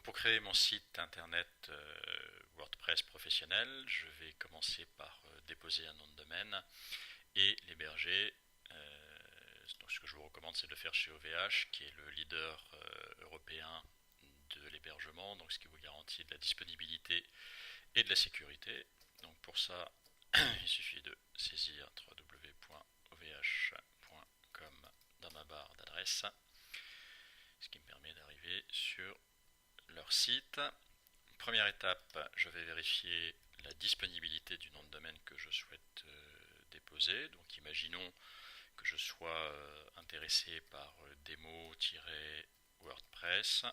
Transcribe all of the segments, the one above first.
Pour créer mon site internet WordPress professionnel, je vais commencer par déposer un nom de domaine et l'héberger. Donc ce que je vous recommande, c'est de le faire chez OVH, qui est le leader européen de l'hébergement, donc ce qui vous garantit de la disponibilité et de la sécurité. Donc pour ça, il suffit de saisir www.ovh.com dans ma barre d'adresse, ce qui me permet d'arriver sur leur site. Première étape, je vais vérifier la disponibilité du nom de domaine que je souhaite déposer. Donc imaginons que je sois intéressé par démo-wordpress.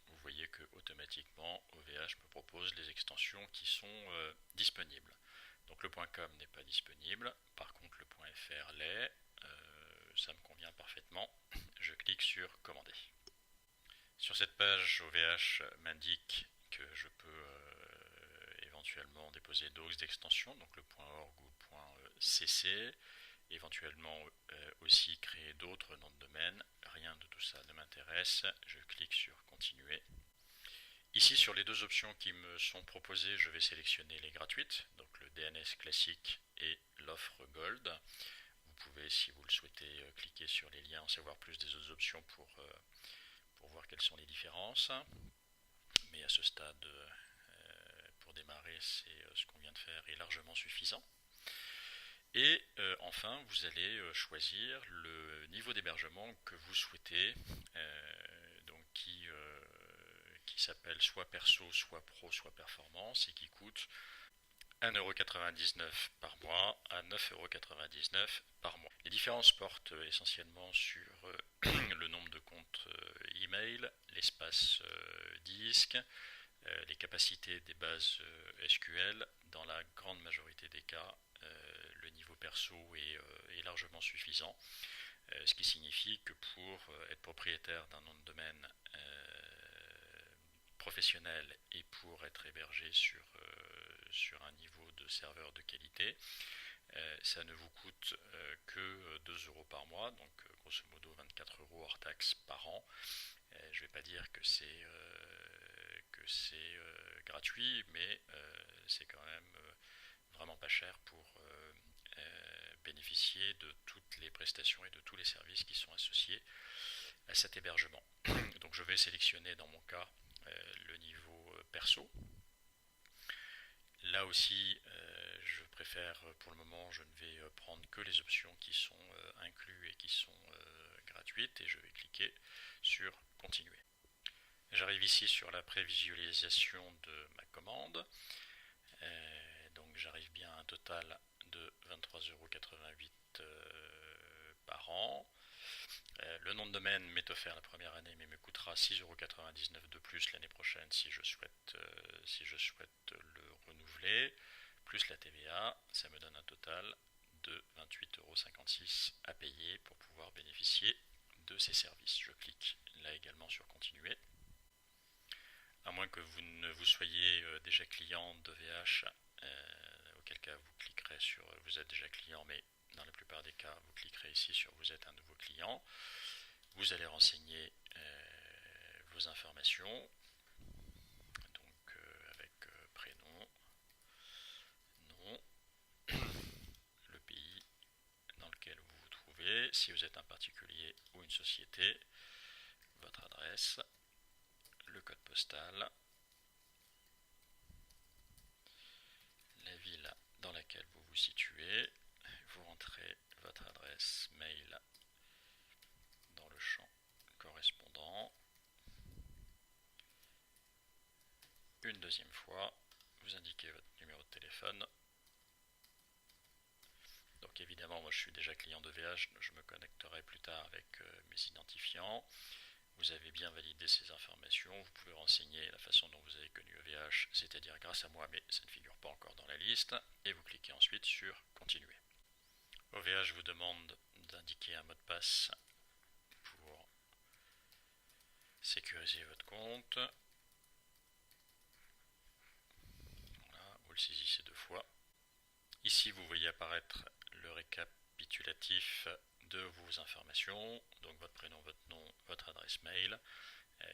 Vous voyez que automatiquement OVH me propose les extensions qui sont disponibles. Donc le .com n'est pas disponible, par contre le .fr l'est, ça me convient parfaitement. Je clique sur commander. Sur cette page, OVH m'indique que je peux éventuellement déposer d'autres extensions, donc le .org ou .cc, éventuellement aussi créer d'autres noms de domaine. Rien de tout ça ne m'intéresse, je clique sur continuer. Ici, sur les deux options qui me sont proposées, je vais sélectionner les gratuites, donc le DNS classique et l'offre Gold. Vous pouvez, si vous le souhaitez, cliquer sur les liens, en savoir plus des autres options pour voir quelles sont les différences. Mais à ce stade, pour démarrer, c'est ce qu'on vient de faire est largement suffisant. Et enfin, vous allez choisir le niveau d'hébergement que vous souhaitez, donc qui s'appelle soit perso, soit pro, soit performance, et qui coûte 1,99€ par mois à 9,99€ par mois. Les différences portent essentiellement sur le nombre de comptes email, l'espace disque, les capacités des bases SQL. Dans la grande majorité des cas, le niveau perso est largement suffisant, ce qui signifie que pour être propriétaire d'un nom de domaine professionnel et pour être hébergé sur un niveau de serveur de qualité, ça ne vous coûte que 2€ par mois, donc grosso modo 24€ hors taxe par an. Je ne vais pas dire que c'est gratuit, mais c'est quand même vraiment pas cher pour bénéficier de toutes les prestations et de tous les services qui sont associés à cet hébergement. Donc je vais sélectionner dans mon cas le niveau perso. Là aussi, je préfère pour le moment, je ne vais prendre que les options qui sont incluses et qui sont gratuites, et je vais cliquer sur continuer. J'arrive ici sur la prévisualisation de ma commande. Donc j'arrive bien à un total de 23,88€ par an. Le nom de domaine m'est offert la première année, mais me coûtera 6,99€ de plus l'année prochaine si je souhaite le renouveler, plus la TVA. Ça me donne un total de 28,56€ à payer pour pouvoir bénéficier de ces services. Je clique là également sur continuer. À moins que vous ne vous soyez déjà client d'OVH, auquel cas vous cliquerez sur vous êtes déjà client, mais dans la plupart des cas, vous cliquerez ici sur vous êtes un nouveau client. Vous allez renseigner vos informations, donc avec prénom, nom, le pays dans lequel vous vous trouvez, si vous êtes un particulier ou une société, votre adresse, le code postal, la ville dans laquelle vous vous situez, vous rentrez votre adresse mail dans le champ correspondant. Une deuxième fois, vous indiquez votre numéro de téléphone. Donc évidemment, moi je suis déjà client de VH, je me connecterai plus tard avec mes identifiants. Vous avez bien validé ces informations, vous pouvez renseigner la façon dont vous avez connu EVH, c'est-à-dire grâce à moi, mais ça ne figure pas encore dans la liste, et vous cliquez ensuite sur continuer. OVH vous demande d'indiquer un mot de passe pour sécuriser votre compte. Voilà, vous le saisissez 2 fois. Ici, vous voyez apparaître le récapitulatif de vos informations, donc votre prénom, votre nom, votre adresse mail,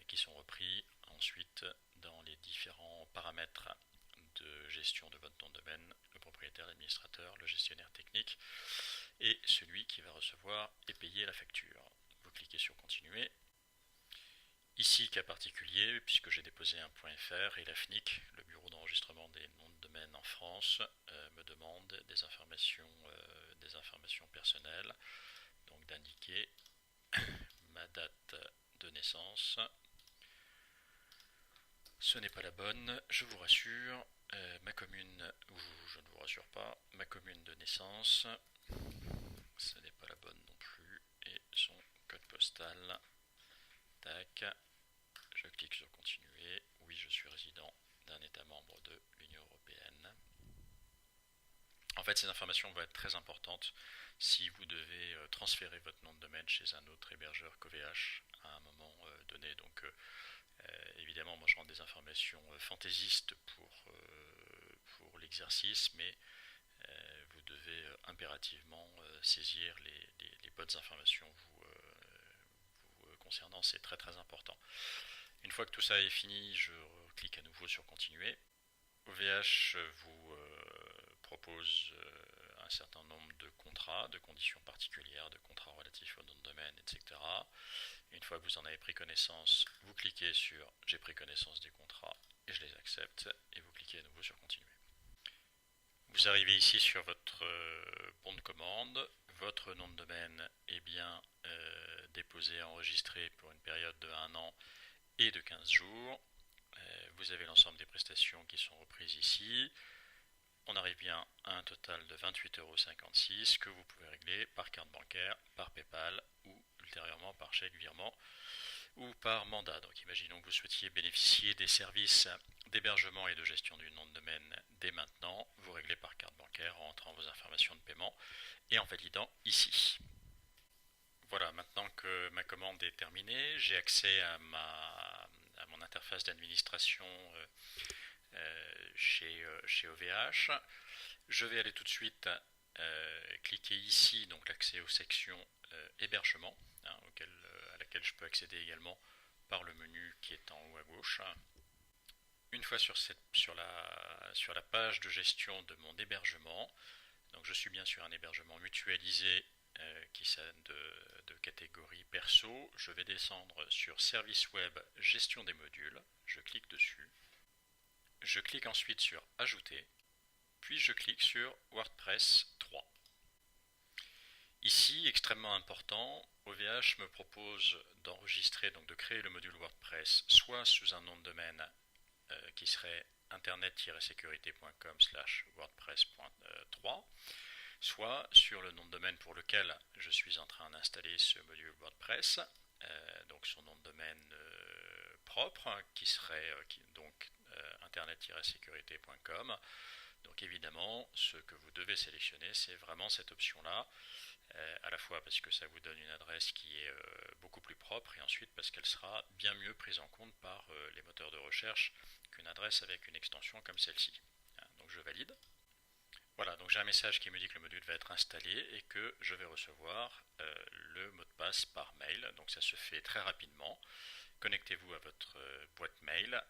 qui sont repris en ensuite dans les différents paramètres de gestion de votre nom de domaine, le propriétaire, l'administrateur, le gestionnaire technique et celui qui va recevoir et payer la facture. Vous cliquez sur continuer. Ici, cas particulier, puisque j'ai déposé un .fr et la FNIC, le bureau d'enregistrement des noms de domaine en France, me demande des informations personnelles, donc d'indiquer ma date de naissance. Ce n'est pas la bonne, je vous rassure, ma commune, ou je ne vous rassure pas, ma commune de naissance, ce n'est pas la bonne non plus, et son code postal, tac, je clique sur continuer, oui je suis résident d'un État membre de l'Union Européenne. En fait, ces informations vont être très importantes si vous devez transférer votre nom de domaine chez un autre hébergeur qu'OVH à un moment donné. Donc, évidemment, moi je rends des informations fantaisistes pour l'exercice, mais vous devez impérativement saisir les bonnes informations vous concernant, c'est très très important. Une fois que tout ça est fini, je clique à nouveau sur continuer. OVH vous propose un certain nombre de contrats, de conditions particulières, de contrats relatifs au nom de domaine, etc. Une fois que vous en avez pris connaissance, vous cliquez sur « J'ai pris connaissance des contrats » et je les accepte, et vous cliquez à nouveau sur « Continuer ». Vous arrivez ici sur votre bon de commande. Votre nom de domaine est bien déposé, enregistré pour une période de 1 an et de 15 jours. Vous avez l'ensemble des prestations qui sont reprises ici. On arrive bien à un total de 28,56 € que vous pouvez régler par carte bancaire, par PayPal ou ultérieurement par chèque virement ou par mandat. Donc imaginons que vous souhaitiez bénéficier des services d'hébergement et de gestion du nom de domaine dès maintenant. Vous réglez par carte bancaire en entrant vos informations de paiement et en validant ici. Voilà, maintenant que ma commande est terminée, j'ai accès à mon interface d'administration chez OVH. Je vais aller tout de suite cliquer ici, donc l'accès aux sections hébergement, à laquelle je peux accéder également par le menu qui est en haut à gauche. Une fois sur la page de gestion de mon hébergement, donc je suis bien sur un hébergement mutualisé qui est de catégorie perso. Je vais descendre sur Service Web Gestion des modules, je clique dessus. Je clique ensuite sur Ajouter, puis je clique sur WordPress 3. Ici, extrêmement important, OVH me propose d'enregistrer, donc de créer le module WordPress, soit sous un nom de domaine qui serait internet-sécurité.com/wordpress.3, soit sur le nom de domaine pour lequel je suis en train d'installer ce module WordPress, donc son nom de domaine propre, qui serait donc internet-sécurité.com. Donc évidemment, ce que vous devez sélectionner, c'est vraiment cette option-là, à la fois parce que ça vous donne une adresse qui est beaucoup plus propre, et ensuite parce qu'elle sera bien mieux prise en compte par les moteurs de recherche qu'une adresse avec une extension comme celle-ci. Donc je valide. Voilà, donc j'ai un message qui me dit que le module va être installé et que je vais recevoir le mot de passe par mail. Donc ça se fait très rapidement. Connectez-vous à votre boîte mail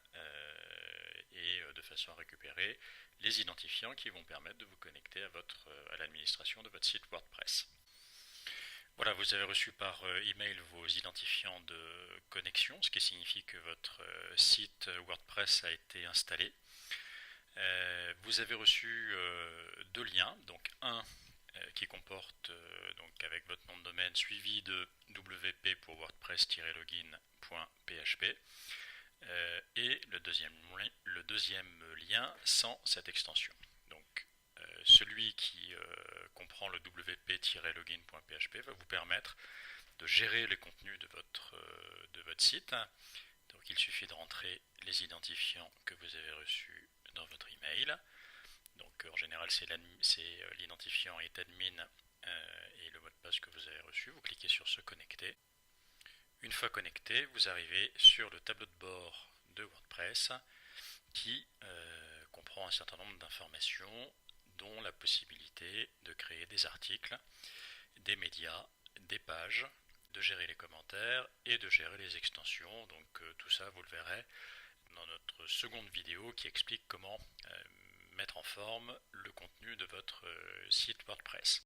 et de façon à récupérer les identifiants qui vont permettre de vous connecter à l'administration de votre site WordPress. Voilà, vous avez reçu par email vos identifiants de connexion, ce qui signifie que votre site WordPress a été installé. Vous avez reçu 2 liens, donc un qui comporte donc avec votre nom de domaine suivi de wp pour wordpress-login.php et le deuxième lien sans cette extension. Donc celui qui comprend le wp-login.php va vous permettre de gérer les contenus de votre site. Donc il suffit de rentrer les identifiants que vous avez reçus dans votre email. Donc en général c'est l'identifiant est admin et le mot de passe que vous avez reçu. Vous cliquez sur se connecter. Une fois connecté, vous arrivez sur le tableau de bord de WordPress qui comprend un certain nombre d'informations, dont la possibilité de créer des articles, des médias, des pages, de gérer les commentaires et de gérer les extensions. Donc tout ça, vous le verrez, notre seconde vidéo qui explique comment mettre en forme le contenu de votre site WordPress.